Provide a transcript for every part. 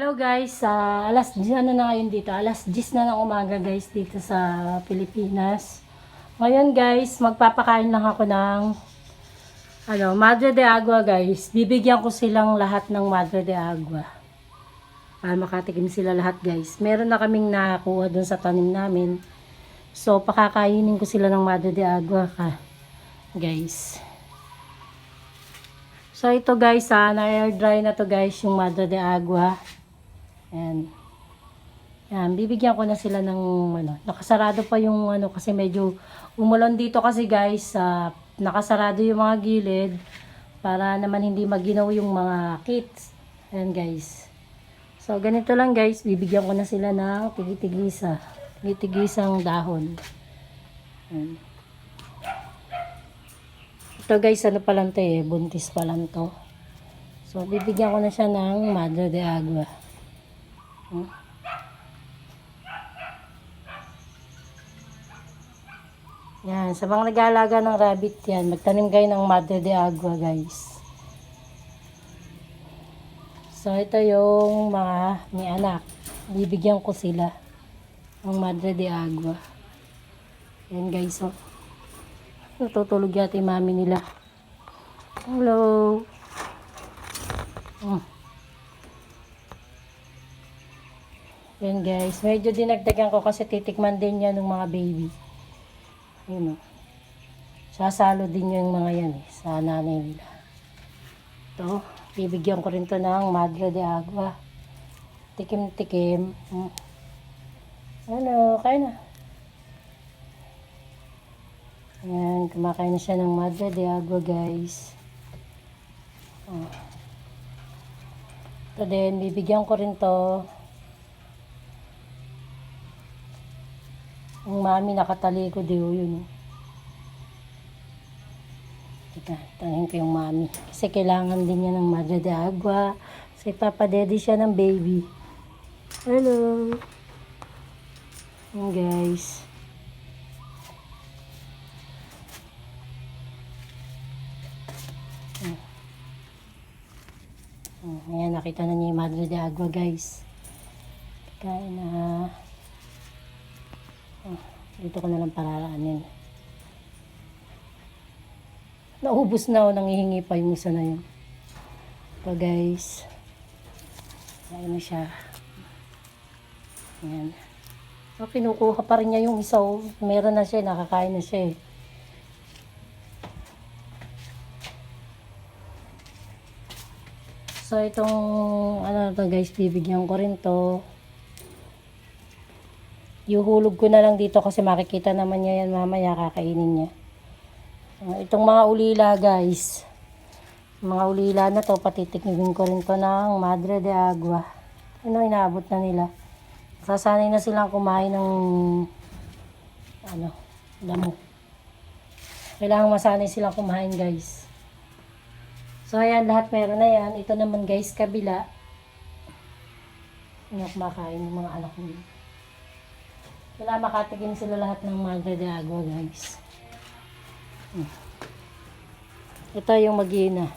Hello guys, alas 10 ano na ngayon dito, alas 10 na ng umaga guys dito sa Pilipinas. Ngayon guys, magpapakain lang ako ng Madre de Agua guys. Bibigyan ko silang lahat ng Madre de Agua. Para makatikim sila lahat guys. Meron na kaming nakakuha dun sa tanim namin. So pakakainin ko sila ng Madre de Agua guys. So ito guys, na-air dry na to guys yung Madre de Agua. Yan, bibigyan ko na sila ng nakasarado pa yung kasi medyo umulan dito kasi guys, nakasarado yung mga gilid para naman hindi maginaw yung mga kits. Ayan guys. So ganito lang guys, bibigyan ko na sila ng tigitigisang dahon. Ayan. Ito guys, pa lang to buntis pa lang to. So bibigyan ko na siya ng Madre de Agua. Yan, sa mga nag-aalaga ng rabbit yan, magtanim kayo ng Madre de Agua guys. So ito yung mga may anak, bibigyan ko sila ng Madre de Agua. Yan guys, natutulog yata yung mami nila. Hello. Yan guys, medyo dinagdagan ko kasi titikman din yan ng mga baby. Yun sasalo din yung mga yan sa nanay nila. Ito, bibigyan ko rin to ng Madre de Agua. Tikim-tikim. Kain na. Ayan, kumakain na siya ng Madre de Agua guys. Ito din, bibigyan ko rin to. Ang mami nakatalikod yun. Teka, tanongin ko yung mami. Kasi kailangan din niya ng Madre de Agua. Kasi papadede siya ng baby. Hello. Ayan guys. Ayan, nakita na niya yung Madre de Agua guys. Kain na. Dito ko na lang pararaanin. Naubos na nangihingi pa yung isa na yun. Ito guys. Ayan na siya. Ayan. So, kinukuha pa rin niya yung isa. Meron na siya, nakakain na siya . So itong to guys, bibigyan ko rin to. Yuhulog ko na lang dito kasi makikita naman niya yan mamaya, kakainin niya. Itong mga ulila guys, mga ulila na to, patitikmin ko rin to ng Madre de Agua. Inaabot na nila. Sasanay na silang kumain ng damo. Kailangan masanay silang kumain guys. So ayan, lahat meron na yan. Ito naman guys, kabila. Kumakain ng mga anak nila. Kailangan makatikim sila lahat ng Madre de Agua guys. Ito yung mag-iina.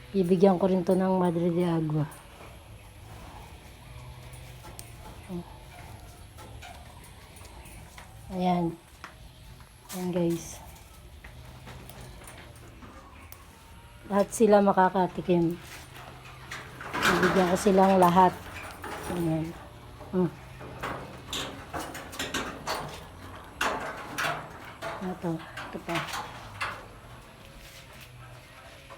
Bibigyan ko rin to ng Madre de Agua. Ayan. Ayan guys. Lahat sila makakatikim. Bibigyan ko silang lahat. Ayan. Ito pa.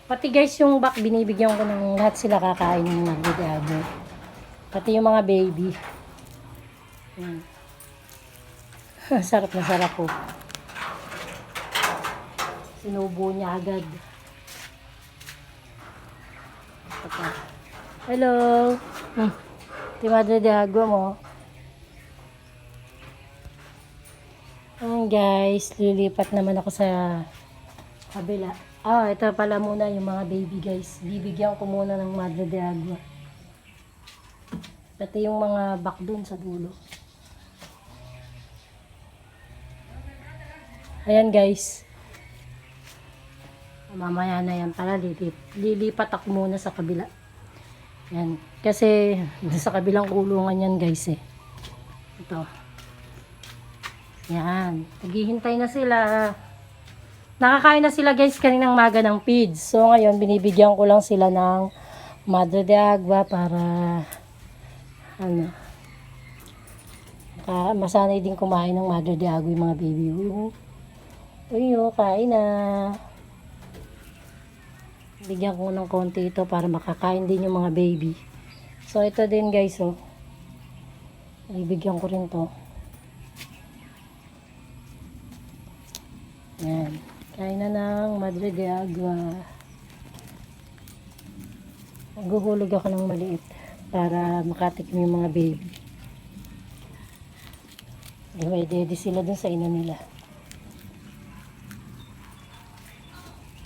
Pati guys yung back, binibigyan ko ng lahat sila kakain ng Madre de Agua. Pati yung mga baby. Sarap na sarap po. Sinubo niya agad. Ito pa. Hello. Ito yung Madre de Agua mo. Guys, lilipat naman ako sa kabila. Ito pala muna yung mga baby guys. Bibigyan ko muna ng Madre de Agua. Pati yung mga back dun sa dulo. Ayan guys. Mamaya na yan pala, lilipat ako muna sa kabila. Yan. Kasi sa kabilang kulungan yan guys eh. Ito. Yan. Naghihintay na sila. Nakakain na sila guys kaninang maga ng feeds. So ngayon binibigyan ko lang sila ng Madre de Agua para ano, masanay din kumain ng Madre de Agua yung mga baby. Uy, kain na. Bigyan ko ng konti ito para makakain din yung mga baby. So ito din guys, oh. Ibigyan ko rin to. Yan. Kain na ng Madre de Agua. Maghuhulog ako ng maliit para makatikim yung mga baby. May daddy sila dun sa ina nila.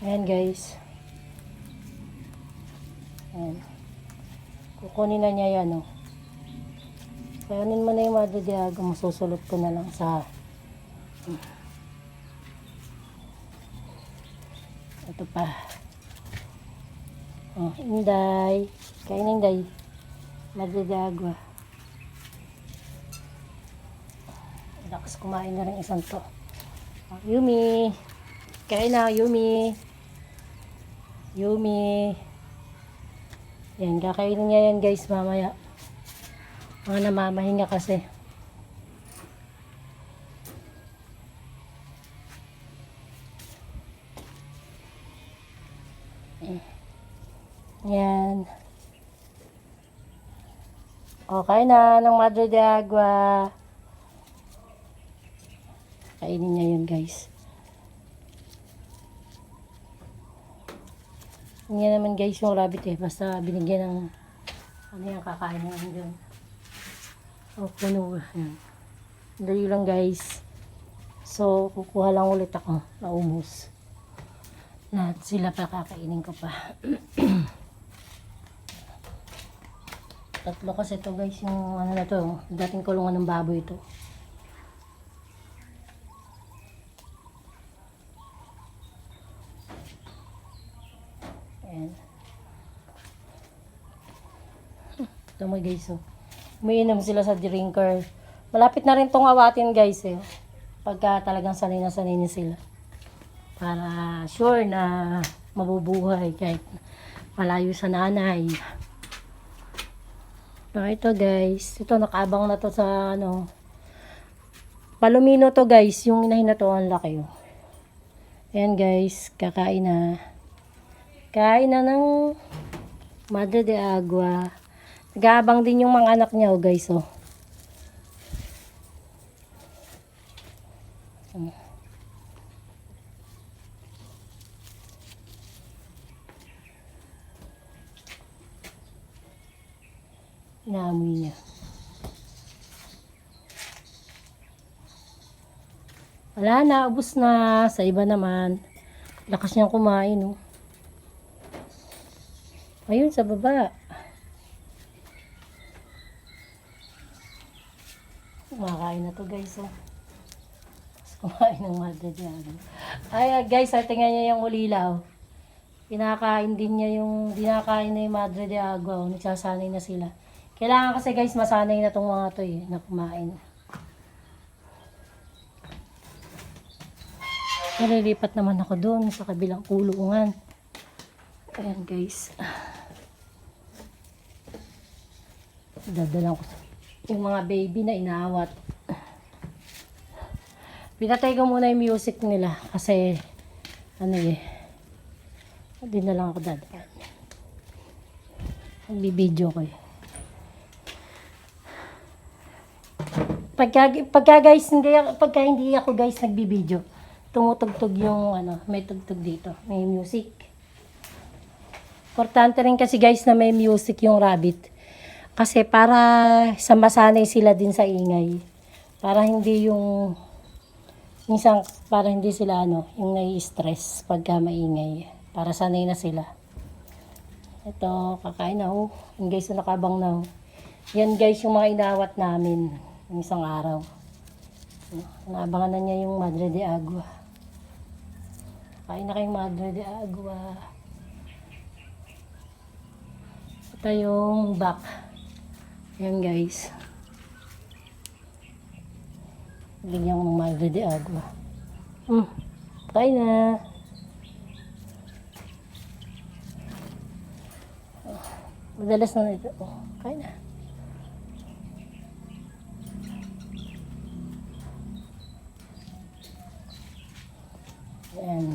Ayan guys. Ayan. Kukunin na niya yan, oh. Kayanin mo na yung Madre de Agua. Masusulot ko na lang sa ito pa. Oh, Inday. Kain Inday. Madre de Agua. Lakas kumain na rin isang to. Oh, Yumi. Kain na, Yumi. Yumi. Yan, kakainin niya yan guys mamaya. Mga namamahinga kasi. Yan. Okay na ng Madre de Agua. Kainin niya yun guys. Hindi naman guys yung rabbit eh. Basta binigyan ng ano yung kakain na dyan. O puno. Yan. Dali lang guys. So kukuha lang ulit ako. Naubos. Lahat sila pa kakainin ko pa. Tatlo kasi ito guys yung ano na to. Dating kulungan ng baboy ito. Ayan. Ito mo guys oh. Umiinom sila sa drinker. Malapit na rin tong awatin guys eh. Pagka talagang sanay na sila. Para sure na mabubuhay kahit malayo sa nanay. So, ito guys. Ito nakaabang na to sa ano. Palomino to guys. Yung inahin na to ang laki oh. Ayan guys. Kakain na. Kain na ng Madre de Agua. Nag-aabang din yung mga anak niya oh guys oh. Inaamoy niya. Wala na, ubos na. Sa iba naman. Lakas niyang kumain, no? Ayun, sa baba. Kumakain na to, guys, oh. Kumain ng Madre de Agua. Ay, guys, tingnan niya yung ulila, oh. Kinakain din niya yung, dinakain na yung Madre de Agua, oh. Nagsasanay na sila. Kailangan kasi guys, masanay na tong mga to eh, na kumain. Nalilipat naman ako doon sa kabilang kulungan. Ayan guys. Dadalang ko yung mga baby na inaawat. Pinatay ko muna yung music nila kasi ano eh. Hindi na lang ako dadaan. Nagbibideo ko eh. Pagka hindi ako guys nagbibideo, tumutugtog yung ano, may tugtog dito, may music. Importante rin kasi guys na may music yung rabbit. Kasi para masanay sila din sa ingay. Para hindi yung minsan para hindi sila ano, yung nai-stress pagka maingay. Para sanay na sila. Ito, kakain na oh. Yung guys na nakabang na oh. Yan guys yung mga inawat namin. Yung isang araw. Naabangan na niya yung Madre de Agua. Kain na kayong Madre de Agua. Ito yung back. Ayan guys. Bigyan ko ng Madre de Agua. Kain na. Madalas na ito. Kain na. Ayan.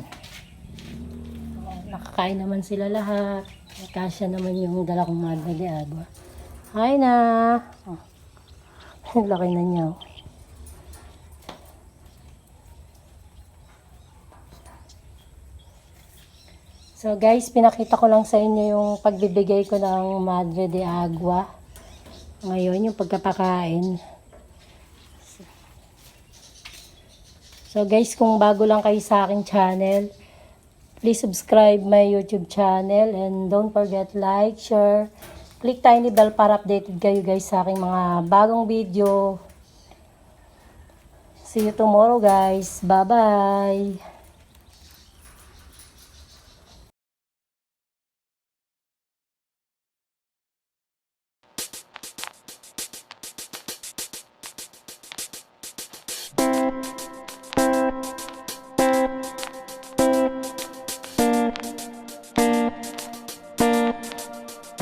Nakakain naman sila lahat. Kasya naman yung dala kong Madre de Agua. Kain na. Laki na niya. So guys, pinakita ko lang sa inyo yung pagbibigay ko ng Madre de Agua. Ngayon, yung pagkapakain. So guys, kung bago lang kayo sa aking channel, please subscribe my YouTube channel and don't forget like, share, click tiny bell para updated kayo guys sa aking mga bagong video. See you tomorrow guys. Bye-bye.